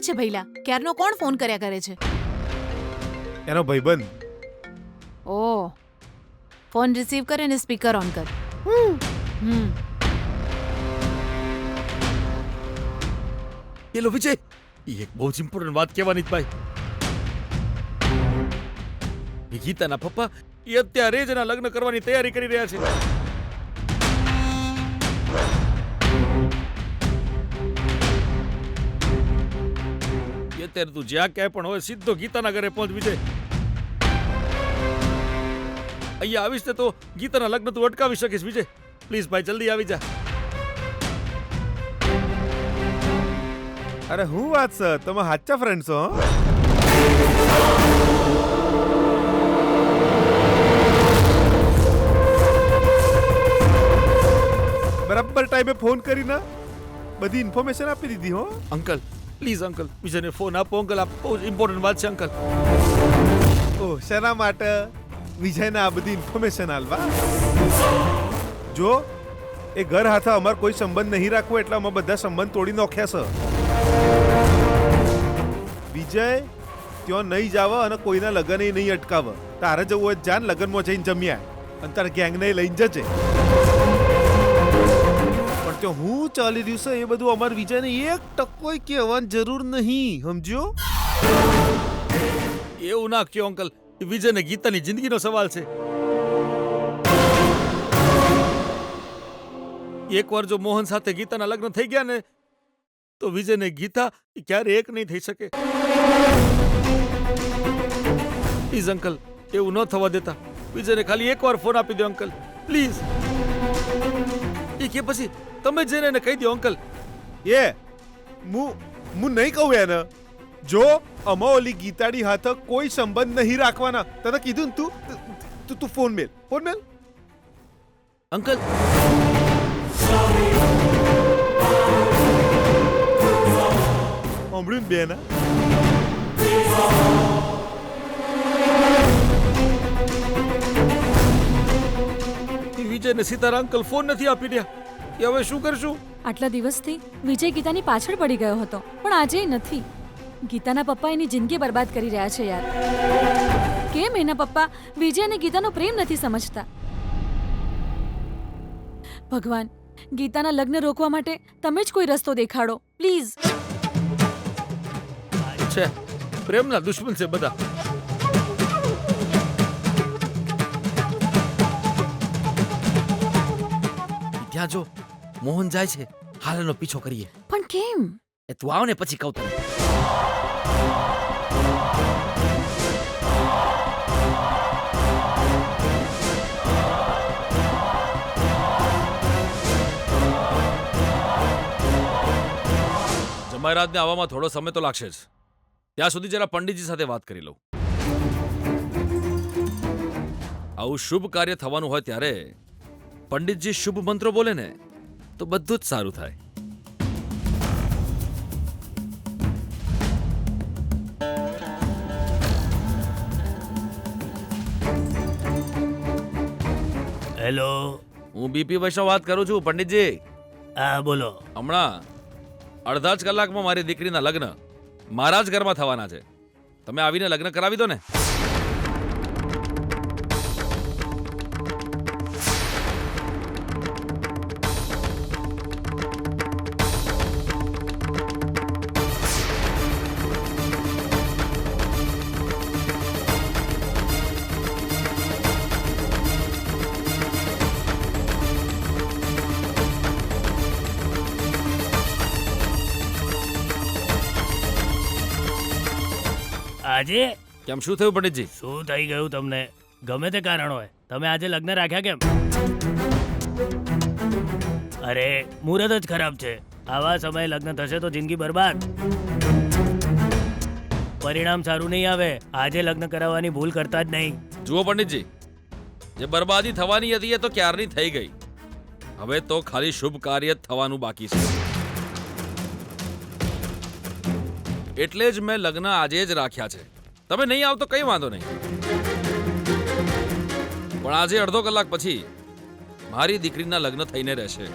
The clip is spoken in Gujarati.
છે ભઈલા? ક્યારનો કોણ ફોન કર્યા કરે છે? એનો ભાઈબંધ. ઓ, ફોન રિસીવ કરે ને સ્પીકર ઓન કર. પેલો વિજય, એક બહુ જ ઇમ્પોર્ટન્ટ વાત કહેવાની જ ભાઈ. ગીતાના પપ્પા એ અત્યારે જ એના લગ્ન કરવાની તૈયારી કરી રહ્યા છે. અત્યારે તું જ્યાં ક્યાંય પણ હોય સીધો ગીતાના ઘરે પહોંચ વિજય. અહીંયા આવીશ ને તો ગીતાના લગ્ન તું અટકાવી શકીશ વિજય. પ્લીઝ ભાઈ જલ્દી આવી જા. અરે હું વાત છે, તમે સાચા ફ્રેન્ડ છો? બરાબર ટાઈમે ફોન કરીને બધી ઇન્ફોર્મેશન આપી દીધી હો. અંકલ પ્લીઝ અંકલ, વિજયને ફોન આપો અંકલ. આ બહુ ઇમ્પોર્ટન્ટ વાત છે અંકલ. ઓહ, શેના માટે વિજયને આ બધી ઇન્ફોર્મેશન આલવા? જો એ ઘર હાથે અમાર કોઈ સંબંધ નહીં રાખવો એટલે અમે બધા સંબંધ તોડી નાખ્યા છે. વિજય ત્યાં નહીં જાવ અને કોઈના લગ્ન નહીં અટકાવ. તારે જવું હોય જાન, લગ્નમાં જઈને જમ્યા અને તારા ગેંગને લઈને જજે. પણ ત્યાં હું ચાલી રહ્યું છે એ બધું અમારા વિજયને એક ટકોય કહેવાની જરૂર નહીં, સમજ્યો? એવું ના કયો અંકલ, વિજય ને ગીતાની જિંદગીનો સવાલ છે. એકવાર જો મોહન સાથે ગીતાના લગ્ન થઈ ગયા ને તો વિજય ને ગીતા ક્યારે એક નહીં થઈ શકે. પ્લીઝ અંકલ, એવું ન થવા દેતા. વિજયને ખાલી એકવાર ફોન આપી દો અંકલ, પ્લીઝ. એ કે પછી તમે જઈને એને કહી દો અંકલ. હું નહીં કહું એને. જો અમે ઓલી ગીતાડી હાથે કોઈ સંબંધ નહીં રાખવાના. તને કીધું ને તું ફોન મેલ. અંકલ સાંભળ્યું બે ના? વિજય ને સીતારા અંકલ ફોન નથી આપી રહ્યા. એ હવે શું કરશું? આટલા દિવસથી વિજય ગીતાની પાછળ પડી ગયો હતો, પણ આજે નથી. ગીતાના પપ્પા એની જિંદગી બરબાદ કરી રહ્યા છે યાર. કેમ એના પપ્પા વિજય અને ગીતાનો પ્રેમ નથી સમજતા? ભગવાન, ગીતાના લગ્ન રોકવા માટે તમે જ કોઈ રસ્તો દેખાડો પ્લીઝ. છે પ્રેમના દુશ્મન છે બધા. ત્યાં જો મોહન જાય છે, હાલ એનો પીછો કરીએ. પણ કેમ? એ તું આવ ને પછી કહું તને. જમાયરાજને આવવામાં થોડો સમય તો લાગશે જ. ત્યાં સુધી જરા પંડિતજી સાથે વાત કરી લઉં. આવું શુભ કાર્ય થવાનું હોય ત્યારે પંડિતજી શુભ મંત્રો બોલે ને તો બધું જ સારું થાય. હેલો, હું બીપી વૈષ્ણવ વાત કરું છું પંડિતજી. હા બોલો. હમણાં અડધા જ કલાકમાં મારી દીકરીના લગ્ન મારા જ ઘરમાં થવાના છે. તમે આવીને લગ્ન કરાવી દો ને. આજે કેમ શું થયું પંડિતજી? શું થઈ ગયું તમને? ગમે તે કારણ હોય, તમે આજે લગ્ન રાખ્યા કેમ? અરે મુહૂર્ત જ ખરાબ છે. આવા સમયે લગ્ન થશે તો જિંદગી બરબાદ. પરિણામ સારું નહીં આવે. આજે લગ્ન કરાવવાની ભૂલ કરતા જ નહીં. જુઓ પંડિતજી, જે બરબાદી થવાની હતી એ તો ક્યારની થઈ ગઈ. હવે તો ખાલી શુભ કાર્ય થવાનું બાકી છે. એટલે જ મેં લગ્ન આજે જ રાખ્યા છે. તમે નહીં આવ તો કઈ વાંધો નહીં, પણ આજે અડધો કલાક પછી મારી દીકરીના લગ્ન થઈને રહેશે.